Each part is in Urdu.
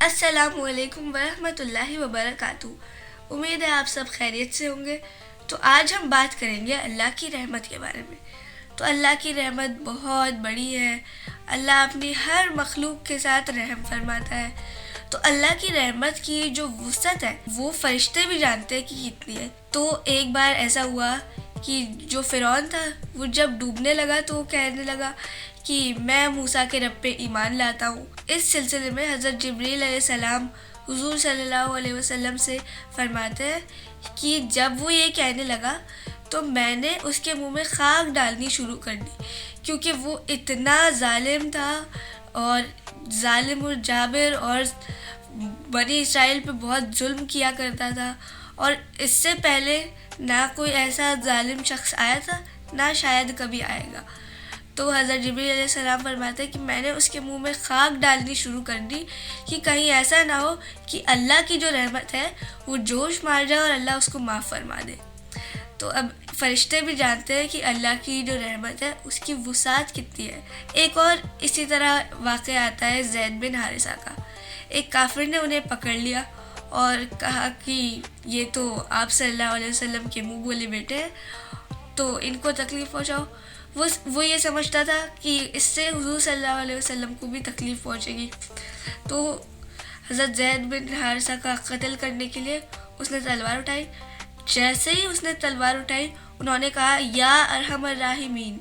السلام علیکم ورحمۃ اللہ وبرکاتہ۔ امید ہے آپ سب خیریت سے ہوں گے۔ تو آج ہم بات کریں گے اللہ کی رحمت کے بارے میں۔ تو اللہ کی رحمت بہت بڑی ہے۔ اللہ اپنی ہر مخلوق کے ساتھ رحم فرماتا ہے۔ تو اللہ کی رحمت کی جو وسعت ہے وہ فرشتے بھی جانتے ہیں کہ کتنی ہے۔ تو ایک بار ایسا ہوا کہ جو فرعون تھا وہ جب ڈوبنے لگا تو وہ کہنے لگا کہ میں موسیٰ کے رب پہ ایمان لاتا ہوں۔ اس سلسلے میں حضرت جبریل علیہ السلام حضور صلی اللہ علیہ وسلم سے فرماتے ہیں کہ جب وہ یہ کہنے لگا تو میں نے اس کے منہ میں خاک ڈالنی شروع کر دی، کیونکہ وہ اتنا ظالم تھا اور ظالم اور جابر اور بنی اسرائیل پہ بہت ظلم کیا کرتا تھا، اور اس سے پہلے نہ کوئی ایسا ظالم شخص آیا تھا نہ شاید کبھی آئے گا۔ تو حضرت جبریل علیہ السلام فرماتے ہیں کہ میں نے اس کے منہ میں خاک ڈالنی شروع کر دی کہ کہیں ایسا نہ ہو کہ اللہ کی جو رحمت ہے وہ جوش مار جائے اور اللہ اس کو معاف فرما دے۔ تو اب فرشتے بھی جانتے ہیں کہ اللہ کی جو رحمت ہے اس کی وسعت کتنی ہے۔ ایک اور اسی طرح واقعہ آتا ہے زید بن حارثہ کا۔ ایک کافر نے انہیں پکڑ لیا اور کہا کہ یہ تو آپ صلی اللہ علیہ وسلم کے منہ بولے بیٹے ہیں، تو ان کو تکلیف پہنچاؤ۔ وہ یہ سمجھتا تھا کہ اس سے حضور صلی اللہ علیہ وسلم کو بھی تکلیف پہنچے گی، تو حضرت زید بن حارثہ کا قتل کرنے کے لیے اس نے تلوار اٹھائی۔ جیسے ہی اس نے تلوار اٹھائی انہوں نے کہا یا ارحم الراحمین،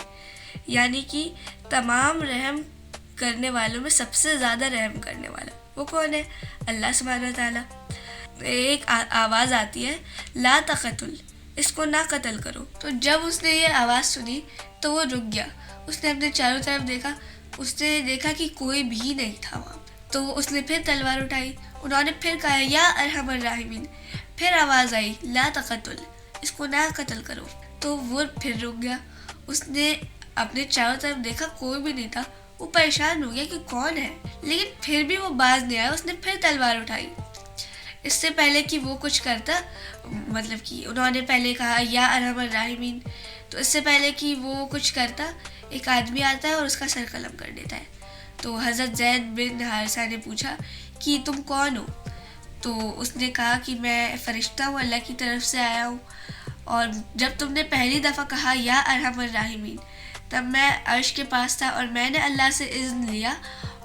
یعنی کہ تمام رحم کرنے والوں میں سب سے زیادہ رحم کرنے والا وہ کون ہے؟ اللہ سبحانہ وتعالیٰ۔ ایک آواز آتی ہے لا تقتل، اس کو نہ قتل کرو۔ تو جب اس نے یہ آواز سنی تو وہ رک گیا۔ اس نے اپنے چاروں طرف دیکھا، اس نے دیکھا کہ کوئی بھی نہیں تھا وہاں۔ تو اس نے پھر تلوار اٹھائی، انہوں نے پھر کہا یا ارحم الراحمین، پھر آواز آئی لا تقتل، اس کو نہ قتل کرو۔ تو وہ پھر رک گیا، اس نے اپنے چاروں طرف دیکھا کوئی بھی نہیں تھا۔ وہ پریشان ہو گیا کہ کون ہے، لیکن پھر بھی وہ باز نہیں آیا۔ اس نے پھر تلوار اٹھائی۔ اس سے پہلے کہ وہ کچھ کرتا، مطلب کہ انہوں نے پہلے کہا یا ارحم الراحمین، تو اس سے پہلے کہ وہ کچھ کرتا ایک آدمی آتا ہے اور اس کا سر قلم کر دیتا ہے۔ تو حضرت زید بن حارثہ نے پوچھا کہ تم کون ہو؟ تو اس نے کہا کہ میں فرشتہ ہوں، اللہ کی طرف سے آیا ہوں، اور جب تم نے پہلی دفعہ کہا یا ارحم الراحمین تب میں عرش کے پاس تھا اور میں نے اللہ سے اذن لیا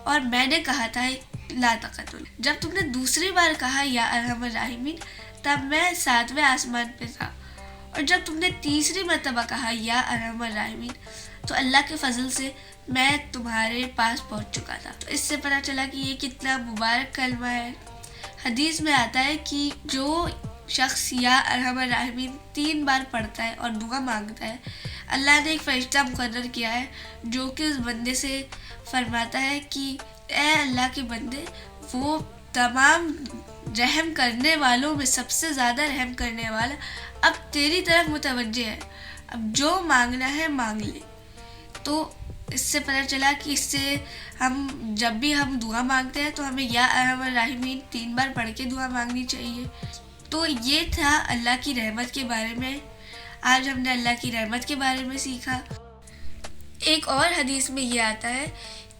اور میں نے کہا تھا لا تقتل۔ جب تم نے دوسری بار کہا یا ارحم الراحمین تب میں 7ویں آسمان پہ تھا، اور جب تم نے تیسری مرتبہ کہا یا ارحم الراحمین تو اللہ کے فضل سے میں تمہارے پاس پہنچ چکا تھا۔ تو اس سے پتہ چلا کہ یہ کتنا مبارک کلمہ ہے۔ حدیث میں آتا ہے کہ جو شخص یا ارحم الراحمین 3 بار پڑھتا ہے اور دعا مانگتا ہے، اللہ نے ایک فرشتہ مقرر کیا ہے جو کہ اس بندے سے فرماتا ہے کہ اے اللہ کے بندے، وہ تمام رحم کرنے والوں میں سب سے زیادہ رحم کرنے والا اب تیری طرف متوجہ ہے، اب جو مانگنا ہے مانگ لے۔ تو اس سے پتہ چلا کہ اس سے ہم جب بھی ہم دعا مانگتے ہیں تو ہمیں یا ارحم الراحمین 3 بار پڑھ کے دعا مانگنی چاہیے۔ تو یہ تھا اللہ کی رحمت کے بارے میں۔ آج ہم نے اللہ کی رحمت کے بارے میں سیکھا۔ ایک اور حدیث میں یہ آتا ہے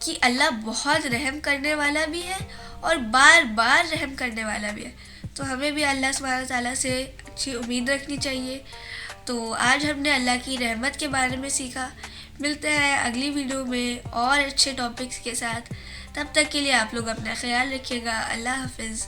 کہ اللہ بہت رحم کرنے والا بھی ہے اور بار بار رحم کرنے والا بھی ہے، تو ہمیں بھی اللہ سبحانہ تعالیٰ سے اچھی امید رکھنی چاہیے۔ تو آج ہم نے اللہ کی رحمت کے بارے میں سیکھا۔ ملتے ہیں اگلی ویڈیو میں اور اچھے ٹاپکس کے ساتھ، تب تک کے لیے آپ لوگ اپنا خیال رکھیے گا۔ اللہ حافظ۔